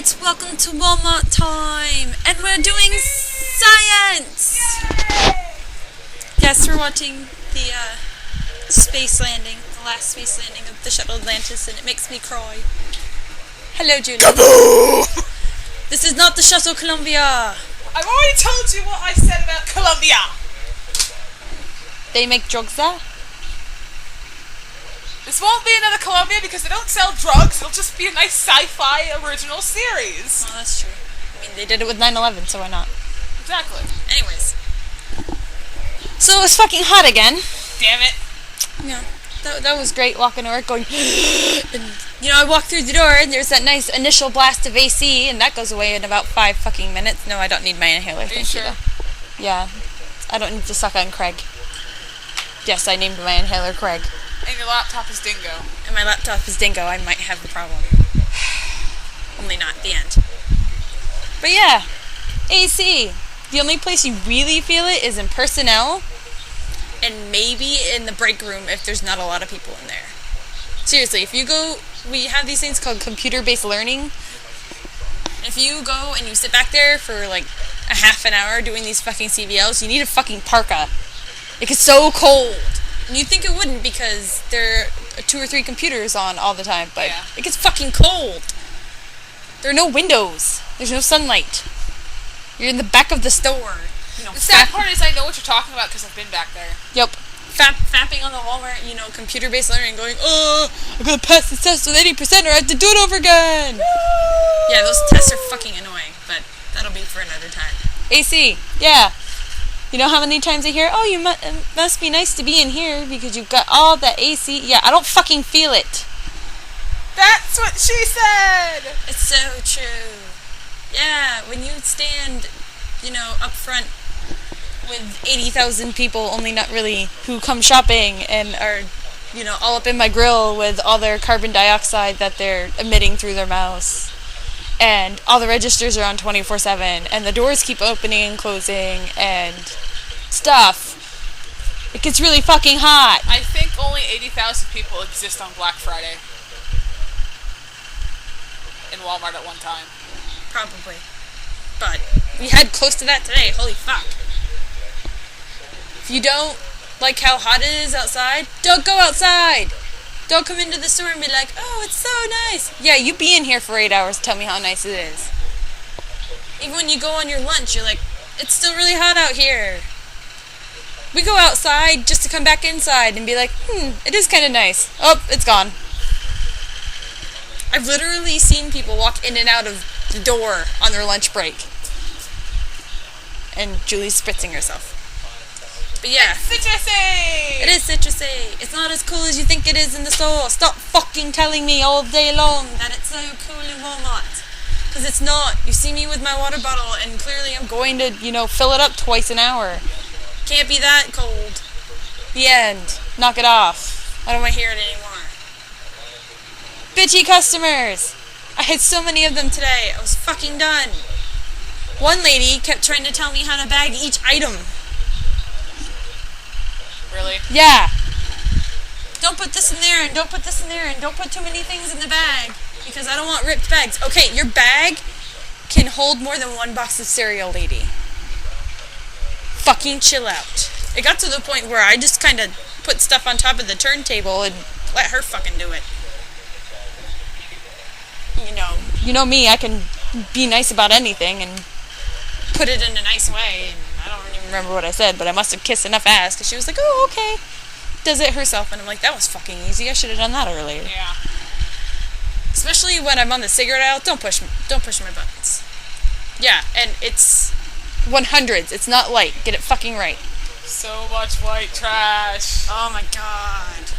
Alright, welcome to WalMart time, and we're doing science! Yes, we're watching the space landing, the last space landing of the shuttle Atlantis, and it makes me cry. Hello, Julie. Kaboom! This is not the shuttle Columbia! I've already told you what I said about Columbia! They make drugs there? This won't be another Columbia because they don't sell drugs. It'll just be a nice sci-fi original series. Oh, that's true. I mean, they did it with 9/11, so why not? Exactly. Anyways. So it was fucking hot again. Damn it. Yeah. That was great walking to work going, and, you know, I walked through the door and there's that nice initial blast of AC and that goes away in about 5 fucking minutes. No, I don't need my inhaler. Are you sure? Yeah. I don't need to suck on Craig. Yes, I named my inhaler Craig. And your laptop is Dingo. And my laptop is Dingo. I might have a problem. Only not at the end. But yeah, AC. The only place you really feel it is in personnel and maybe in the break room if there's not a lot of people in there. Seriously, if you go, we have these things called computer-based learning. If you go and you sit back there for like a half an hour doing these fucking CVLs, you need a fucking parka. It gets so cold. And you'd think it wouldn't because there are 2 or 3 computers on all the time, but yeah. It gets fucking cold. There are no windows. There's no sunlight. You're in the back of the store. You know, the sad part is I know what you're talking about because I've been back there. Yep. Fapping on the Walmart, you know, computer-based learning, going, oh, I'm gonna pass this test with 80% or I have to do it over again. Woo! Yeah, those tests are fucking annoying, but that'll be for another time. AC, yeah. You know how many times I hear, oh, you must be nice to be in here because you've got all that AC. Yeah, I don't fucking feel it. That's what she said! It's so true. Yeah, when you stand, you know, up front with 80,000 people, only not really, who come shopping and are, you know, all up in my grill with all their carbon dioxide that they're emitting through their mouths. And all the registers are on 24/7, and the doors keep opening and closing, and stuff. It gets really fucking hot. I think only 80,000 people exist on Black Friday. In Walmart at one time. Probably. But we had close to that today. Holy fuck. If you don't like how hot it is outside, don't go outside. Don't come into the store and be like, oh, it's so nice. Yeah, you be in here for 8 hours, tell me how nice it is. Even when you go on your lunch, you're like, it's still really hot out here. We go outside just to come back inside and be like, it is kind of nice. Oh, it's gone. I've literally seen people walk in and out of the door on their lunch break. And Julie's spritzing herself. But yeah. It's citrusy! It is citrusy. It's not as cool as you think it is in the store. Stop fucking telling me all day long that it's so cool in Walmart. Because it's not. You see me with my water bottle and clearly I'm going to, you know, fill it up twice an hour. Can't be that cold. The end. Knock it off. I don't want to hear it anymore. Bitchy customers. I had so many of them today. I was fucking done. One lady kept trying to tell me how to bag each item. Really? Yeah. Don't put this in there, and don't put this in there, and don't put too many things in the bag, because I don't want ripped bags. Okay, your bag can hold more than 1 box of cereal, lady. Fucking chill out. It got to the point where I just kind of put stuff on top of the turntable and let her fucking do it. You know me, I can be nice about anything and put it in a nice way, and I don't even remember what I said, but I must have kissed enough ass, because she was like, oh, okay. Does it herself, and I'm like, that was fucking easy. I should have done that earlier. Yeah. Especially when I'm on the cigarette aisle, don't push my buttons. Yeah, and it's 100s. It's not light. Get it fucking right. So much white trash. Oh my god.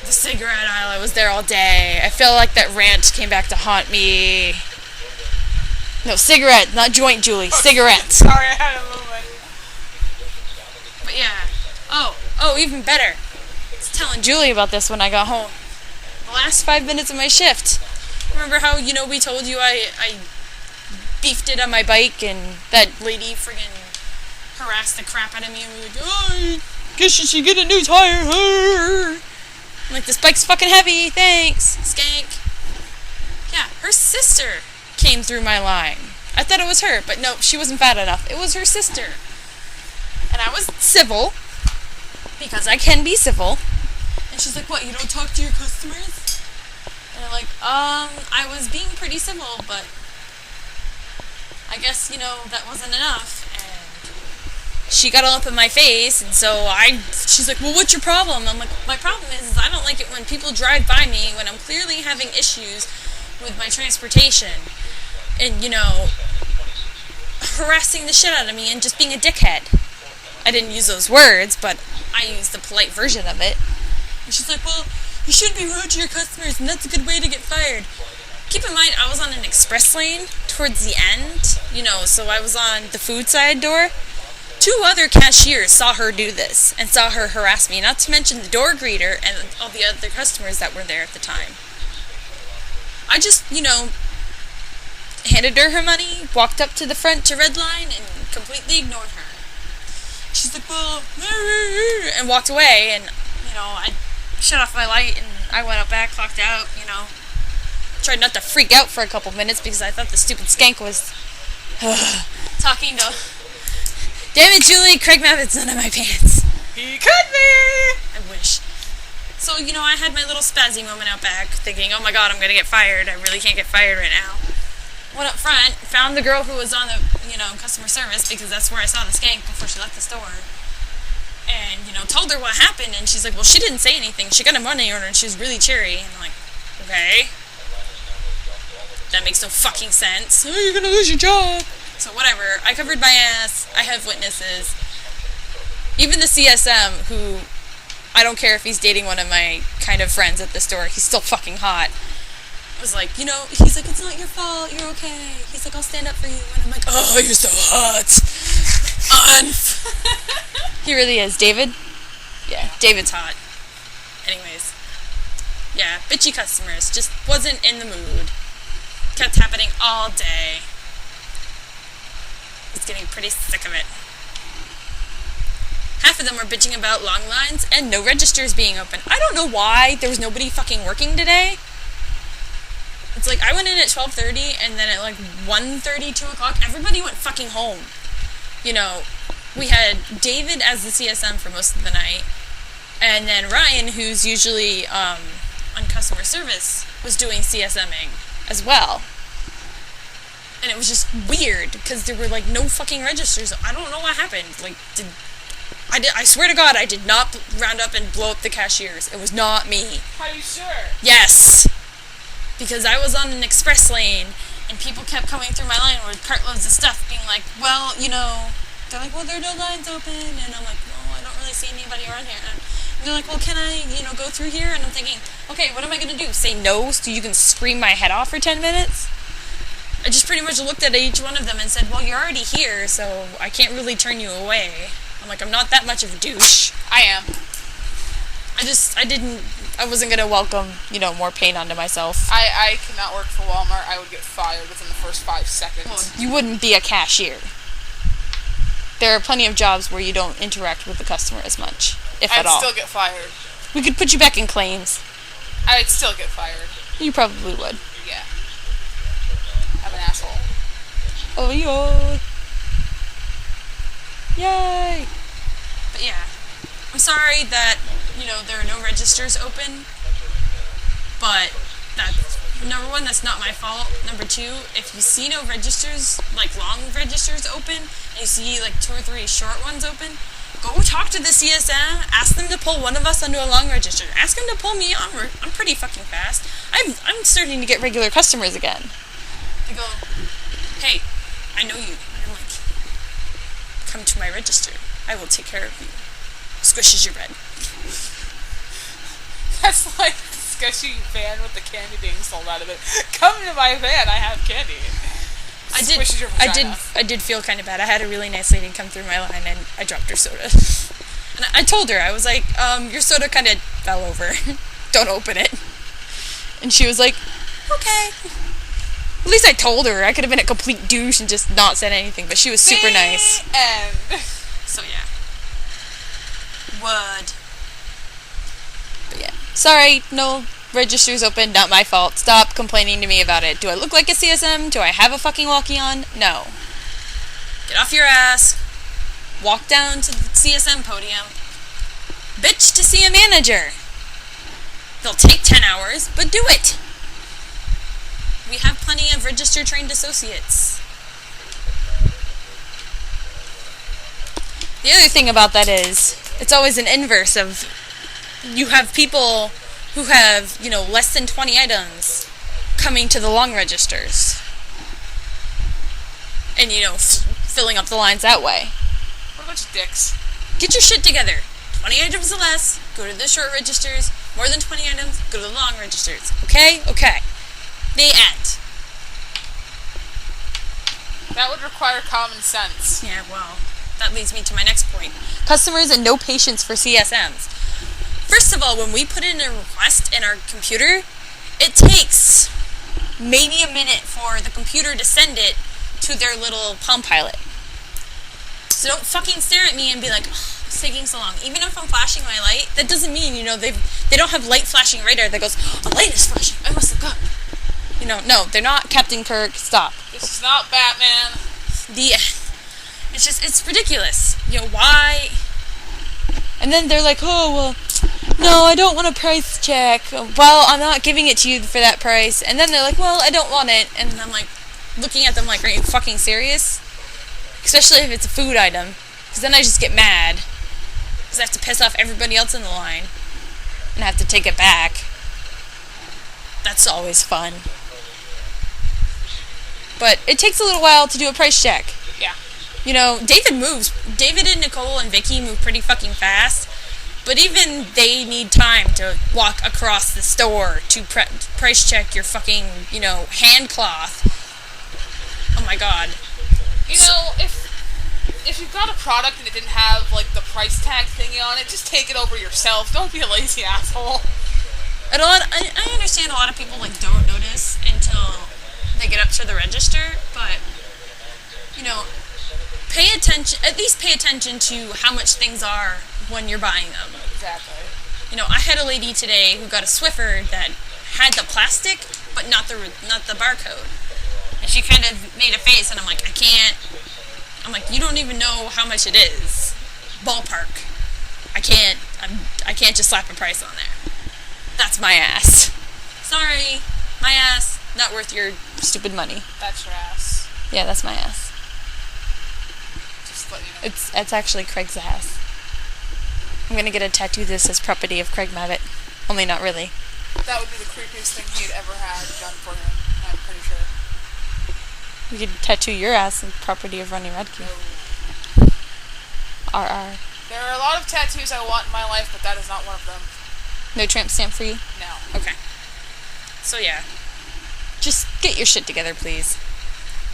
The cigarette aisle, I was there all day. I feel like that rant came back to haunt me. No, cigarette, not joint, Julie. Cigarette. Sorry, I had a moment. But yeah. Oh, even better. I was telling Julie about this when I got home. The last 5 minutes of my shift. Remember how, you know, we told you I beefed it on my bike and that lady friggin' harassed the crap out of me and we were like, oh, I guess you should get a new tire. I'm like, this bike's fucking heavy, thanks, skank. Yeah, her her sister came through my line. I thought it was her, but no, she wasn't fat enough. It was her sister. And I was civil, because I can be civil. And she's like, what, you don't talk to your customers? And I'm like, I was being pretty civil, but I guess, that wasn't enough. And she got all up in my face, and so she's like, well, what's your problem? I'm like, my problem is I don't like it when people drive by me when I'm clearly having issues with my transportation. And, harassing the shit out of me and just being a dickhead. I didn't use those words, but I used the polite version of it. And she's like, well, you shouldn't be rude to your customers, and that's a good way to get fired. Keep in mind, I was on an express lane towards the end, so I was on the food side door. 2 other cashiers saw her do this and saw her harass me, not to mention the door greeter and all the other customers that were there at the time. I just, handed her money, walked up to the front to red line, and completely ignored her. She's like, well, and walked away, and, I shut off my light, and I went up back, clocked out, tried not to freak out for a couple minutes, because I thought the stupid skank was talking to, damn it, Julie, Craig Mabbitt's none of my pants. He could be! I wish. So, I had my little spazzy moment out back, thinking, oh my god, I'm gonna get fired, I really can't get fired right now. Went up front, found the girl who was on the, customer service, because that's where I saw the skank before she left the store. And, told her what happened, and she's like, well, she didn't say anything. She got a money order, and she was really cheery. And I'm like, okay. That makes no fucking sense. Oh, you're gonna lose your job. So whatever. I covered my ass. I have witnesses. Even the CSM, who, I don't care if he's dating one of my kind of friends at the store, he's still fucking hot. Was like, he's like, it's not your fault, you're okay. He's like, I'll stand up for you. And I'm like, oh, you're so hot. He really is. David? Yeah, David's hot. Anyways. Yeah, bitchy customers. Just wasn't in the mood. Kept happening all day. I was getting pretty sick of it. Half of them were bitching about long lines and no registers being open. I don't know why there was nobody fucking working today. It's like, I went in at 12:30, and then at 1:30, 2 o'clock, everybody went fucking home. We had David as the CSM for most of the night, and then Ryan, who's usually on customer service, was doing CSMing as well. And it was just weird, because there were, no fucking registers. I don't know what happened. I swear to God, I did not round up and blow up the cashiers. It was not me. Are you sure? Yes! Because I was on an express lane, and people kept coming through my line with cartloads of stuff, being like, well, they're like, well, there are no lines open, and I'm like, well, I don't really see anybody around here. And they're like, well, can I, go through here? And I'm thinking, okay, what am I going to do? Say no so you can scream my head off for 10 minutes? I just pretty much looked at each one of them and said, well, you're already here, so I can't really turn you away. I'm like, I'm not that much of a douche. I am. I wasn't going to welcome, more pain onto myself. I cannot work for Walmart. I would get fired within the first 5 seconds. Well, you wouldn't be a cashier. There are plenty of jobs where you don't interact with the customer as much, if at all. I'd still get fired. We could put you back in claims. I'd still get fired. You probably would. Yeah. I'm an asshole. Oh, yo. Yay. But yeah. I'm sorry that, there are no registers open. But that's, number one, that's not my fault. Number two, if you see no registers, long registers open, and you see 2 or 3 short ones open, go talk to the CSM, ask them to pull one of us onto a long register. Ask them to pull me on. I'm pretty fucking fast. I'm starting to get regular customers again. They go, hey, I know you. I'm like, come to my register. I will take care of you. Squishes your bread. That's like the sketchy van with the candy being sold out of it. Come to my van, I have candy. Squishes your vagina. I did feel kind of bad. I had a really nice lady come through my line, and I dropped her soda. And I told her, I was like, your soda kind of fell over. Don't open it. And she was like, okay. At least I told her. I could have been a complete douche and just not said anything, but she was super nice. End. So yeah. Would. But yeah. Sorry, no Register's open, not my fault. Stop complaining to me about it. Do I look like a CSM? Do I have a fucking walkie-on? No. Get off your ass. Walk down to the CSM podium. Bitch to see a manager. They'll take 10 hours, but do it. We have plenty of register-trained associates. The other thing about that is, it's always an inverse of, you have people who have, less than 20 items coming to the long registers. And, filling up the lines that way. What a bunch of dicks. Get your shit together. 20 items or less, go to the short registers. More than 20 items, go to the long registers. Okay? Okay. The end. That would require common sense. Yeah, well, that leads me to my next point. Customers and no patience for CSMs. First of all, when we put in a request in our computer, it takes maybe a minute for the computer to send it to their little Palm Pilot. So don't fucking stare at me and be like, oh, it's taking so long. Even if I'm flashing my light, that doesn't mean, they don't have light flashing radar that goes, a light is flashing, I must look up. No, they're not Captain Kirk, stop. This is not Batman. It's ridiculous. Why? And then they're like, oh, well, no, I don't want a price check. Well, I'm not giving it to you for that price. And then they're like, well, I don't want it. And I'm like, looking at them like, are you fucking serious? Especially if it's a food item. Because then I just get mad. Because I have to piss off everybody else in the line. And I have to take it back. That's always fun. But it takes a little while to do a price check. Yeah. David and Nicole and Vicky move pretty fucking fast. But even they need time to walk across the store to price check your fucking, hand cloth. Oh my god. If you've got a product and it didn't have, the price tag thingy on it, just take it over yourself. Don't be a lazy asshole. I understand a lot of people, don't notice until they get up to the register, but, pay attention, at least pay attention to how much things are when you're buying them. Exactly. I had a lady today who got a Swiffer that had the plastic, but not the barcode. And she kind of made a face, and I'm like, I can't. I'm like, you don't even know how much it is. Ballpark. I can't just slap a price on there. That's my ass. Sorry, my ass. Not worth your stupid money. That's your ass. Yeah, that's my ass. Just let you know. It's actually Craig's ass. I'm gonna get a tattoo that says property of Craig Mavitt. Only not really. That would be the creepiest thing he'd ever had done for him, I'm pretty sure. We could tattoo your ass in property of Ronnie Radke. No. RR. There are a lot of tattoos I want in my life, but that is not one of them. No tramp stamp for you? No. Okay. So yeah. Just get your shit together, please.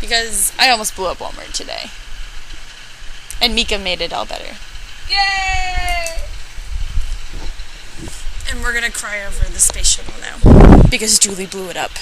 Because I almost blew up Walmart today. And Mika made it all better. Yay! And we're gonna cry over the space shuttle now. Because Julie blew it up.